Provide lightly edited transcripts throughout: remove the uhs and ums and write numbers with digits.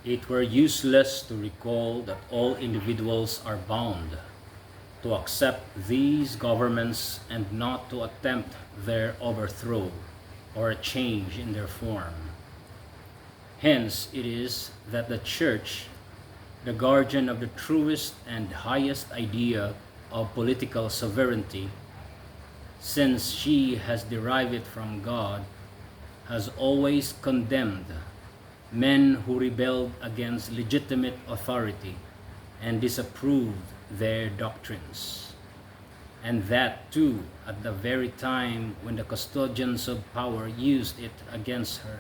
It were useless to recall that all individuals are bound to accept these governments and not to attempt their overthrow or a change in their form. Hence it is that the Church, the guardian of the truest and highest idea of political sovereignty, since she has derived it from God, has always condemned men who rebelled against legitimate authority and disapproved their doctrines. And that too at the very time when the custodians of power used it against her,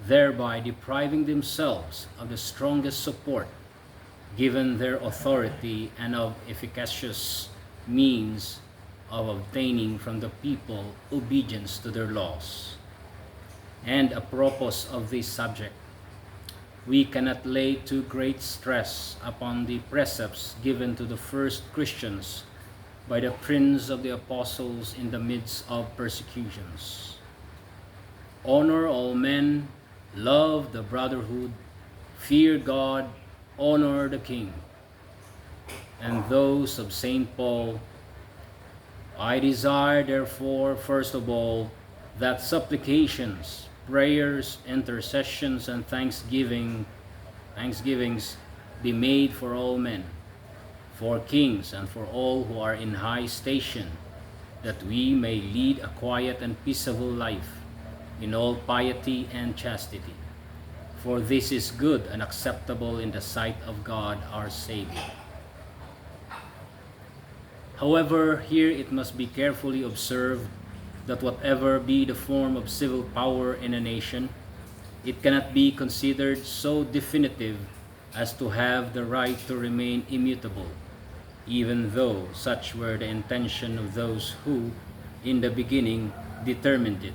thereby depriving themselves of the strongest support given their authority and of efficacious means of obtaining from the people obedience to their laws. And apropos of this subject, we cannot lay too great stress upon the precepts given to the first Christians by the Prince of the Apostles in the midst of persecutions. Honor all men, love the brotherhood, fear God, honor the king. And those of St. Paul, I desire therefore first of all that supplications, prayers, intercessions, and thanksgivings be made for all men, for kings and for all who are in high station, that we may lead a quiet and peaceable life in all piety and chastity. For this is good and acceptable in the sight of God our Savior. However, here it must be carefully observed that whatever be the form of civil power in a nation, it cannot be considered so definitive as to have the right to remain immutable, even though such were the intention of those who, in the beginning, determined it.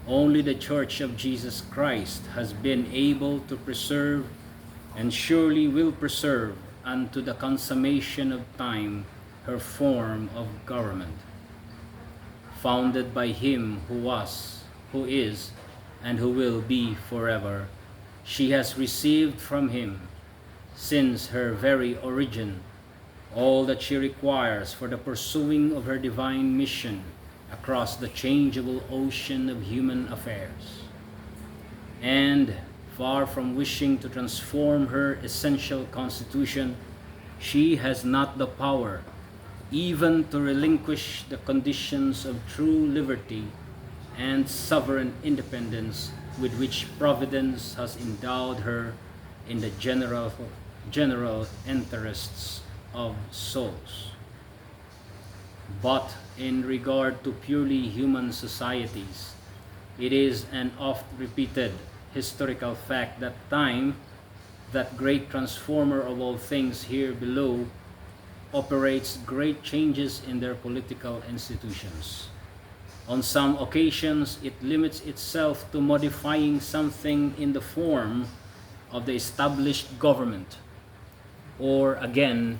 Only the Church of Jesus Christ has been able to preserve, and surely will preserve unto the consummation of time, her form of government, founded by Him who was, who is, and who will be forever. She has received from Him, since her very origin, all that she requires for the pursuing of her divine mission across the changeable ocean of human affairs. And, far from wishing to transform her essential constitution, she has not the power even to relinquish the conditions of true liberty and sovereign independence with which Providence has endowed her in the general interests of souls. But in regard to purely human societies, it is an oft-repeated historical fact that time, that great transformer of all things here below, operates great changes in their political institutions. On some occasions, it limits itself to modifying something in the form of the established government, or again,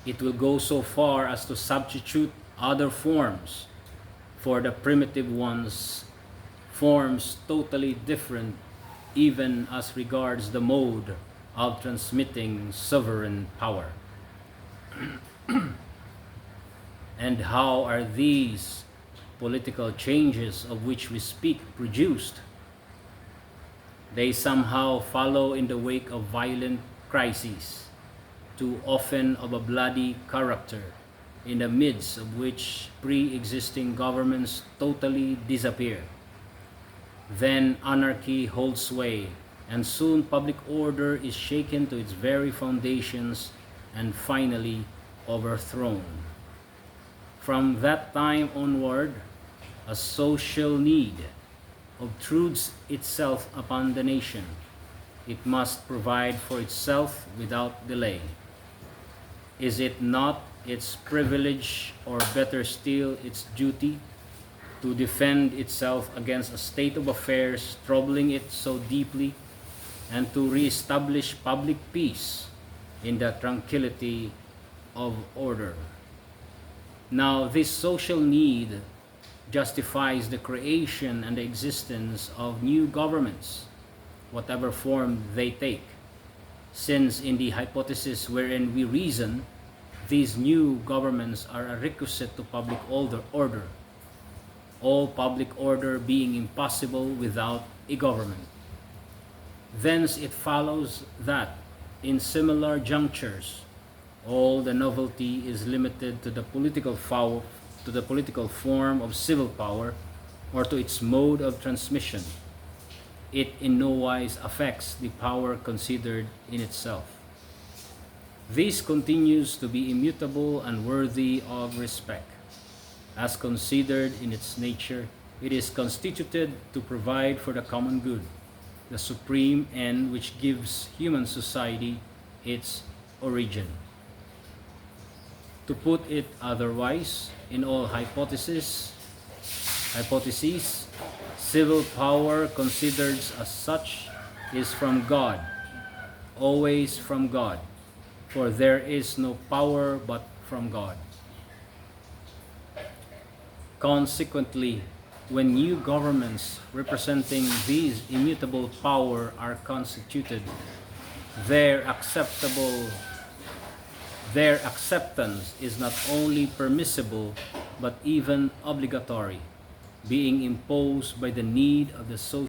it will go so far as to substitute other forms for the primitive ones, forms totally different even as regards the mode of transmitting sovereign power. And how are these political changes of which we speak produced? They somehow follow in the wake of violent crises, too often of a bloody character, in the midst of which pre-existing governments totally disappear. Then anarchy holds sway, and soon public order is shaken to its very foundations and finally overthrown. From that time onward, a social need obtrudes itself upon the nation. It must provide for itself without delay. Is it not its privilege, or better still, its duty, to defend itself against a state of affairs troubling it so deeply, and to re-establish public peace in the tranquility of order? Now, this social need justifies the creation and the existence of new governments, whatever form they take, since in the hypothesis wherein we reason, these new governments are a requisite to public order, all public order being impossible without a government. Thence it follows that, in similar junctures, all the novelty is limited to the political form of civil power, or to its mode of transmission. It in no wise affects the power considered in itself. This continues to be immutable and worthy of respect. As considered in its nature, it is constituted to provide for the common good, the supreme end which gives human society its origin. To put it otherwise, in all hypotheses, civil power considered as such is from God, always from God, for there is no power but from God. Consequently, when new governments representing these immutable power are constituted, their acceptance is not only permissible but even obligatory, being imposed by the need of the social